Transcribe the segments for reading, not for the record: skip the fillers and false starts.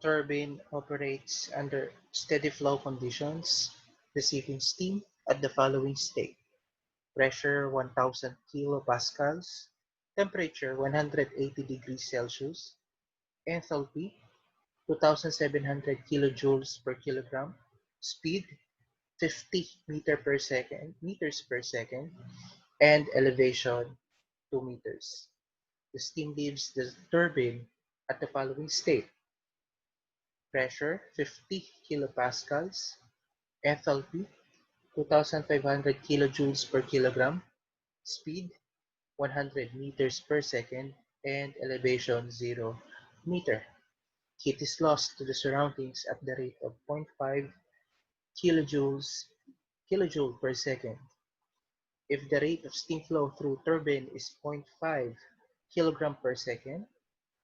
turbine operates under steady flow conditions, receiving steam at the following state: pressure 1000 kilopascals, temperature 180 degrees Celsius, enthalpy 2700 kilojoules per kilogram, speed 50 meters per second, and elevation 2 meters. The steam leaves the turbine at the following state: pressure 50 kilopascals, enthalpy 2500 kilojoules per kilogram, speed 100 meters per second, and elevation 0 meter. Heat is lost to the surroundings at the rate of 0.5 kilojoule per second. If the rate of steam flow through turbine is 0.5 kilogram per second,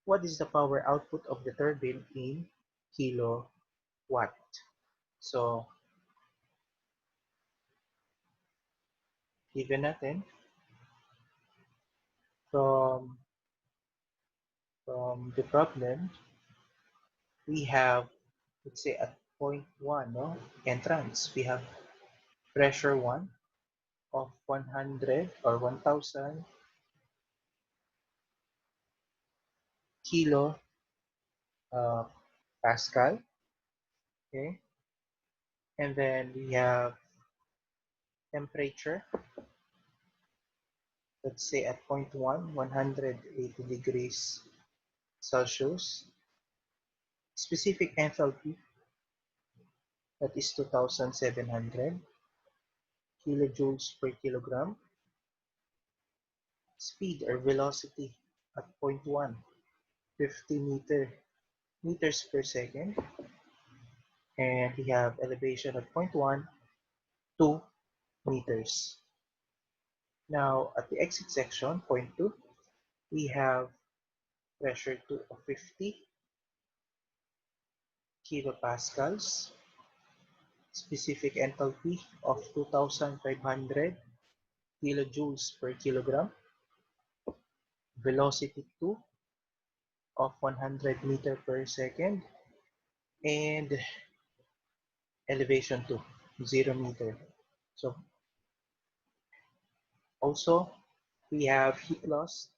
what is the power output of the turbine in kilowatt? So, given natin from the problem, we have, let's say at point 1, no, entrance, we have pressure 1 of 100 or 1000 kilo Pascal, okay, and then we have temperature, let's say at point 1, 180 degrees Celsius, specific enthalpy, that is 2700 kilojoules per kilogram, speed or velocity at point 1, 50 meters per second, and we have elevation at point 1, 2 meters. Now, at the exit section, point 2, we have pressure 2 of 50 kilopascals, specific enthalpy of 2500 kilojoules per kilogram, velocity 2 of 100 meter per second, and elevation 2, 0 meter. So, also, we have heat loss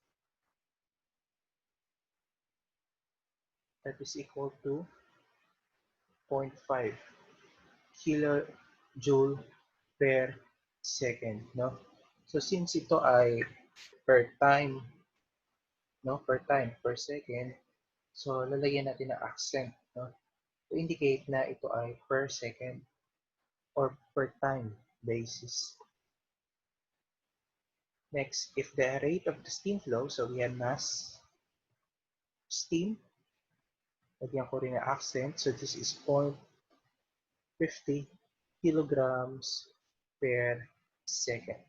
that is equal to 0.5 kilojoule per second, no? So since ito ay per time, no, per second, so lalagyan natin ng accent, no, to indicate na ito ay per second or per time basis. Next, if the rate of the steam flow, so we have mass steam, lagyan ko rin ng accent, so this is 0.50 kilograms per second.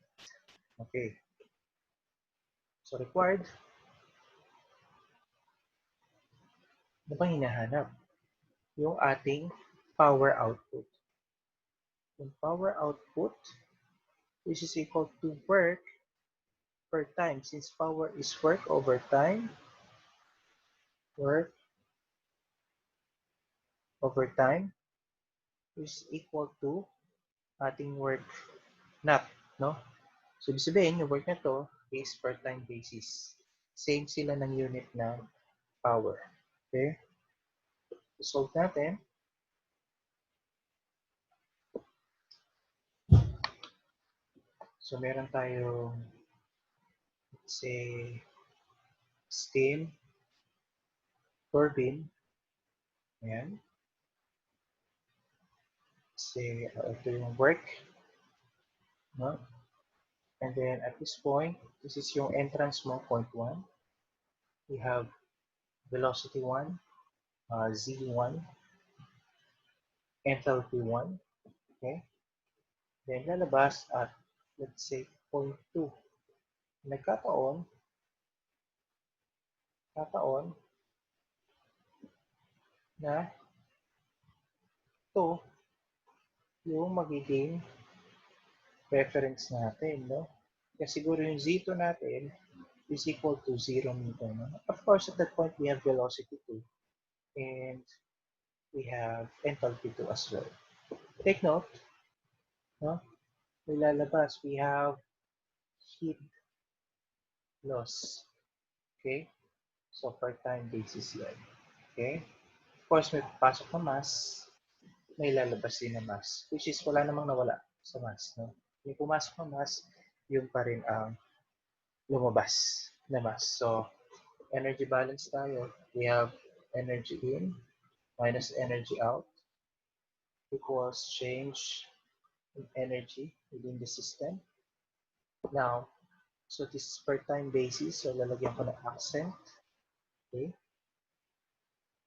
Okay. So required, ano bang hinahanap? Yung ating power output. Yung power output, which is equal to work per time. Since power is work over time, work over time is equal to ating work not, no? So, ibig sabihin, yung work na to is per time basis. Same sila ng unit ng power. Okay? Solve natin. So, meron tayo, let's say, steam turbine. Ayan. Say, ito yung work. No? And then, at this point, this is yung entrance mo, point 1. We have velocity 1, Z1, enthalpy 1. Okay? Then, lalabas at, let's say, point 2. Nagkataon na ito yung magiging reference natin, no? Kasi siguro yung Z2 natin is equal to 0 meter, no? Of course, at that point, we have velocity 2. And we have enthalpy 2 as well. Take note, no? May lalabas, we have heat loss. Okay? So, per time basis yan. Okay? Of course, may papasok na mass, may lalabas din na mass, which is wala namang nawala sa mass. No? Yung pumasok na mass, yun pa rin ang lumabas na mass. So, energy balance tayo. We have energy in minus energy out equals change in energy within the system. Now, so this is per time basis. So, lalagyan ko ng accent. Okay.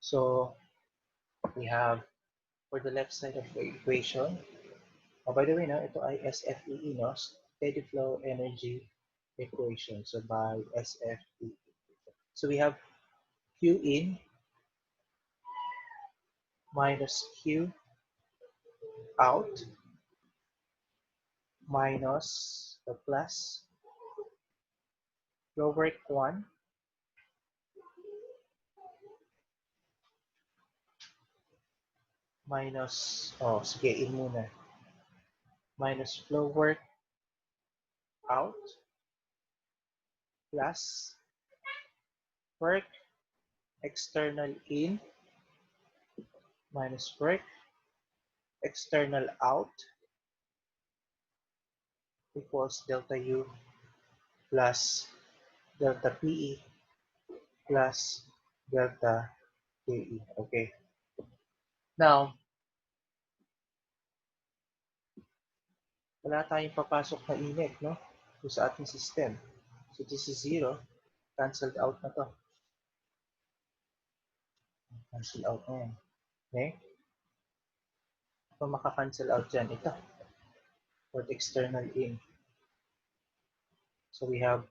So, we have for the left side of the equation. Oh, by the way, no, ito ay SFEE, no? Steady flow energy equation. So, by SFE. So, we have Q in minus Q out minus the plus flow work 1 minus, oh, sige, in muna. Minus flow work out plus work external in minus work external out equals delta U plus delta PE plus delta KE. Okay. Now, wala tayong papasok na init, no? Sa ating system. So, this is 0. Cancelled out na to. Cancel out na yan. Okay? Kung maka-cancel out dyan, ito. For the external in. So, we have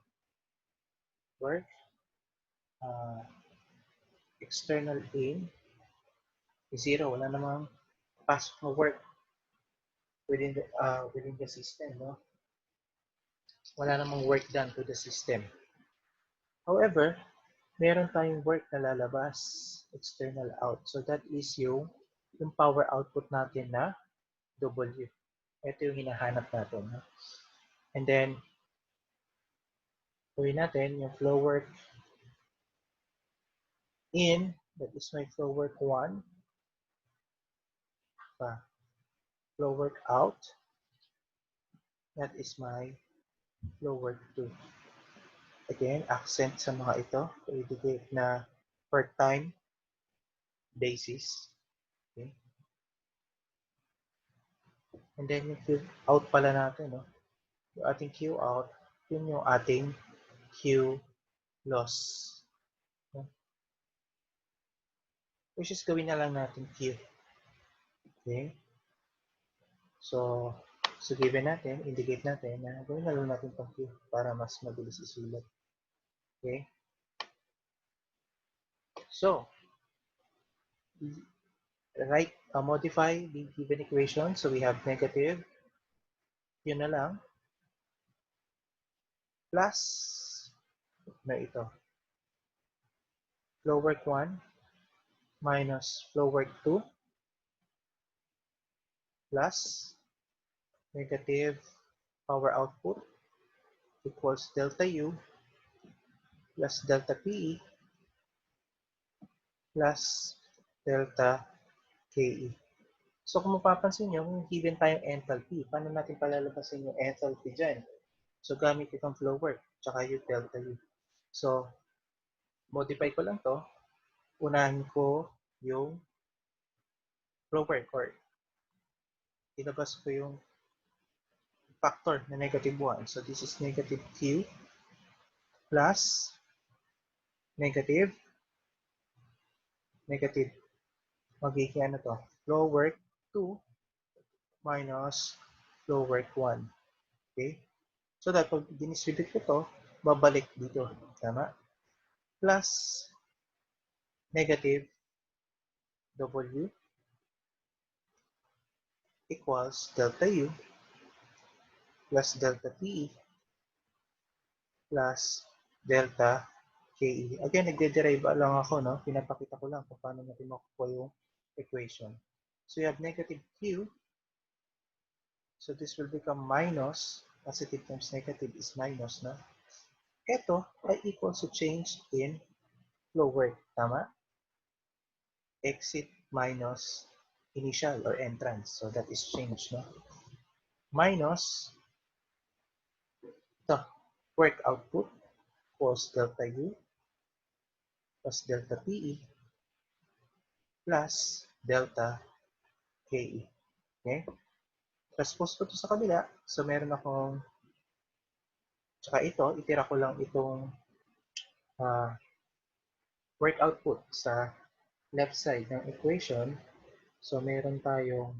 work external in is 0. Wala namang pasok na work within the system, no? Wala namang work done to the system. However, meron tayong work na lalabas, external out. So that is yung power output natin na W. Ito yung hinahanap natin. No? And then, gawin natin yung flow work in, that is my flow work 1. Flow work out, that is my flow work 2. Again, accent sa mga ito, i-indicate na per time basis. Okay. And then yung Q out pala natin, no? Yung ating Q out, yun yung ating Q loss. No? Which is gawin na lang natin Q. Okay? So given natin, indicate natin na gawin na lang natin itong Q para mas mabilis isulat. Okay? So, modify the given equation. So we have negative, yun na lang, plus na ito. Flow work 1 minus flow work 2 plus negative power output equals delta U plus delta PE plus delta KE. So kung mapapansin nyo, kung given tayong enthalpy, paano natin palalabasin yung enthalpy dyan? So gamit itong flow work, tsaka yung delta U. So, modify ko lang to. Unahin ko yung flow work or ilabas ko yung factor na negative 1. So this is negative Q plus negative magiging ano to? Flow work 2 minus flow work 1. Okay? So that pag dinisribute ko to, babalik dito. Tama? Plus negative W equals delta U plus delta PE plus delta KE. Again, nagde-derive lang ako, no? Pinapakita ko lang kung paano natin makukuha yung equation. So you have negative Q. So this will become minus, positive times negative is minus, no? Ito ay equal to change in flow work. Tama? Exit minus initial or entrance. So that is change, no? Minus the work output equals delta U plus delta PE plus delta KE. Okay? Transpose ko to sa kabila. So meron akong, tsaka ito, itira ko lang itong work output sa left side ng equation. So meron tayong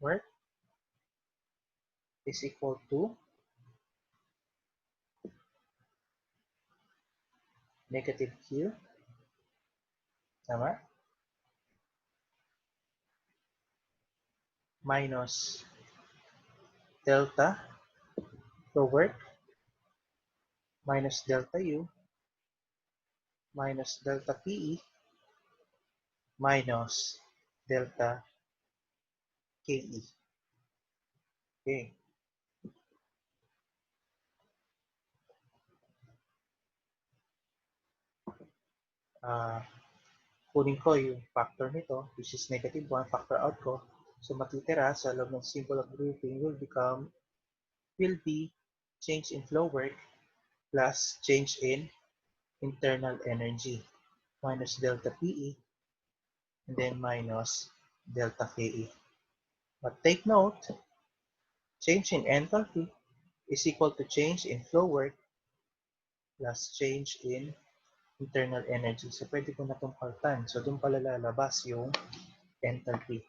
work is equal to negative Q, tama? Minus delta flow work minus delta U minus delta PE minus delta KE. Okay. Kunin ko yung factor nito, which is negative 1, factor out ko. So matitira sa loob ng symbol of grouping will be change in flow work plus change in internal energy minus delta PE and then minus delta KE. But take note, change in enthalpy is equal to change in flow work plus change in internal energy. So pwede ko na itong part-time. So doon pala lalabas yung enthalpy.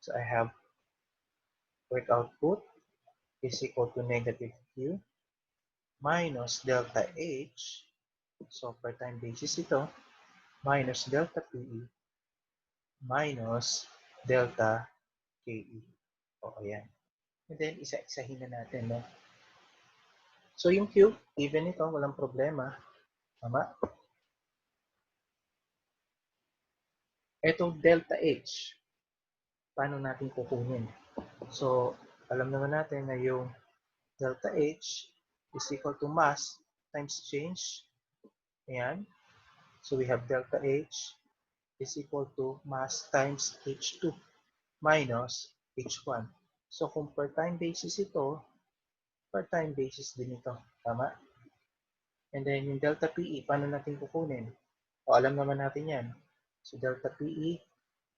So I have work output is equal to negative Q minus delta H. So per time basis ito, minus delta PE minus delta KE. O, ayan. And then, isa-isahin na natin, no? So, yung Q, even ito, walang problema. Tama? Etong delta H, paano natin kukunin? So, alam naman natin na yung delta H is equal to mass times change. Ayan. So, we have delta H is equal to mass times H2 minus H1. So, kung per time basis ito, per time basis din ito. Tama? And then, yung delta PE, paano natin kukunin? O, alam naman natin yan. So, delta PE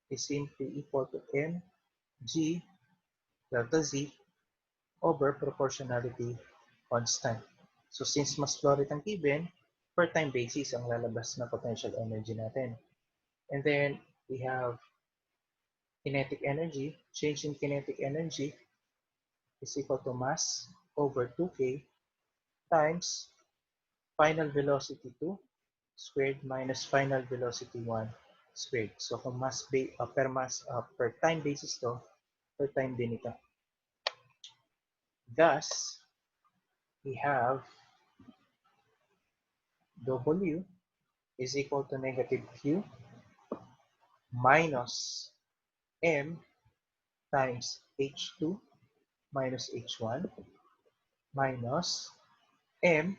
is simply equal to mg delta Z over proportionality constant. So, since mas flow rate ang given, per time basis ang lalabas na potential energy natin. And then, we have kinetic energy. Change in kinetic energy is equal to mass over 2K times final velocity 2 squared minus final velocity 1 squared. So, kung per time basis to, per time din ito. Thus, we have W is equal to negative Q minus M times H2 minus H1 minus M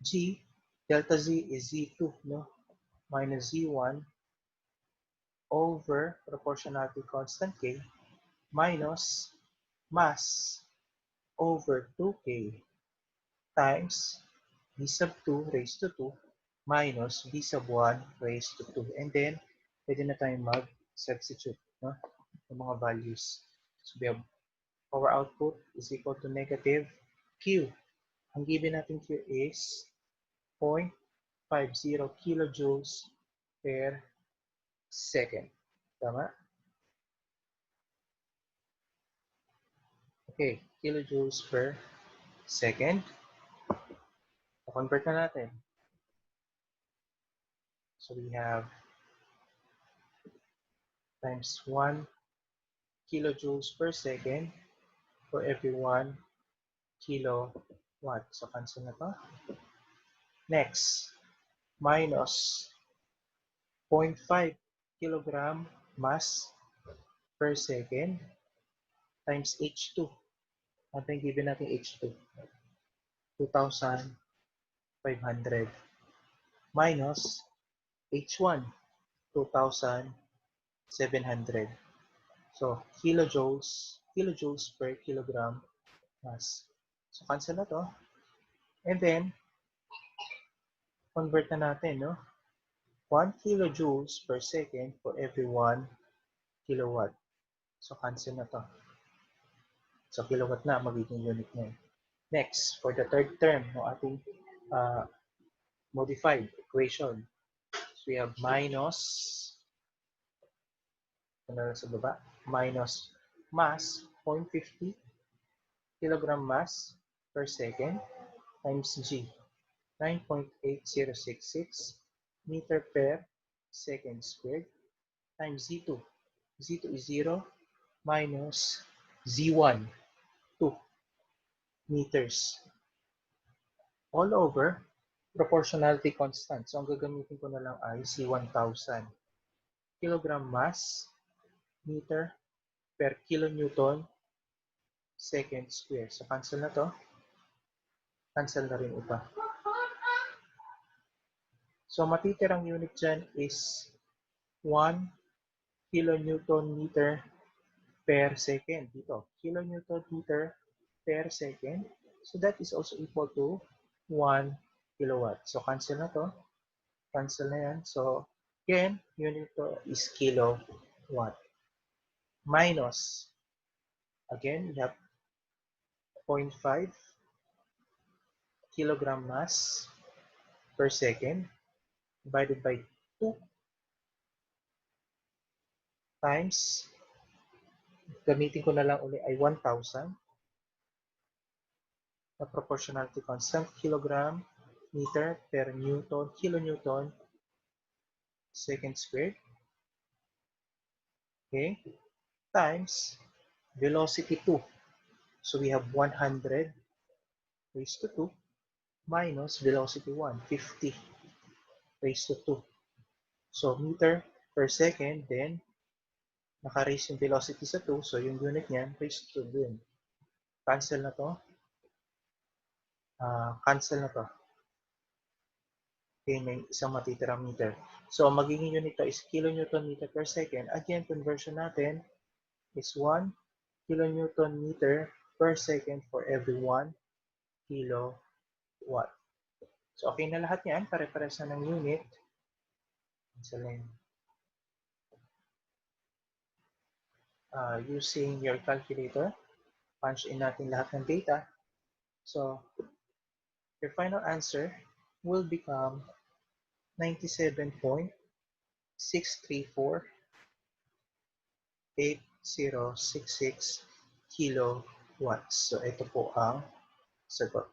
G delta Z is Z2, no? Minus Z1 over proportionality constant K minus mass over 2K times V sub 2 raised to 2 minus V sub 1 raised to 2. And then, pwede na tayong mag-substitute, no? Ng mga values. So, we have power output is equal to negative Q. Ang given natin Q is 0.50 kilojoules per second. Tama? Okay, kilojoules per second. Convert na natin. So we have times 1 kilojoules per second for every 1 kilowatt. So cancel na to. Next, minus 0.5 kilogram mass per second times H2. Ano yung given natin H2? 2,500 minus H1, 2,700. So, kilojoules per kilogram mass. So, cancel na to. And then, convert na natin, no? 1 kilojoules per second for every 1 kilowatt. So, cancel na to. So, kilowatt na magiging unit niya. Next, for the third term ng ating modified equation. So, we have minus, ano sa baba? Minus mass, 0.50 kilogram mass per second times G, 9.8066 meter per second squared times Z2. Z2 is 0 minus Z1, 2 meters. All over proportionality constant. So, ang gagamitin ko na lang ay C1000. Kilogram mass, meter per kilonewton second square. So, cancel na to. Cancel na rin ito. So, matitirang unit dyan is 1 kilonewton meter per second. Dito, kilonewton meter per second. So, that is also equal to 1 kilowatt. So, cancel na to. Cancel na yan. So, again, unit to is kilowatt. Minus, again, we have 0.5 kilogram mass per second divided by 2 times, gamitin ko na lang uli ay 1,000 na proportionality constant, kilogram meter per newton, kilonewton second squared. Okay? Times velocity 2. So we have 100 raised to 2 minus velocity 1, 50 raised to 2. So meter per second, then naka-raise yung velocity sa 2, so yung unit niyan raised to 2 din. Cancel na to. Cancel na to. Okay, may isang matitirang meter. So, magiging unit to is kilonewton meter per second. Again, conversion natin is 1 kilonewton meter per second for every 1 kilowatt. So, okay na lahat yan. Pare-pares na ng unit. Using your calculator, punch in natin lahat ng data. So, your final answer will become 97.6348066 kilowatts. So, ito po ang sagot.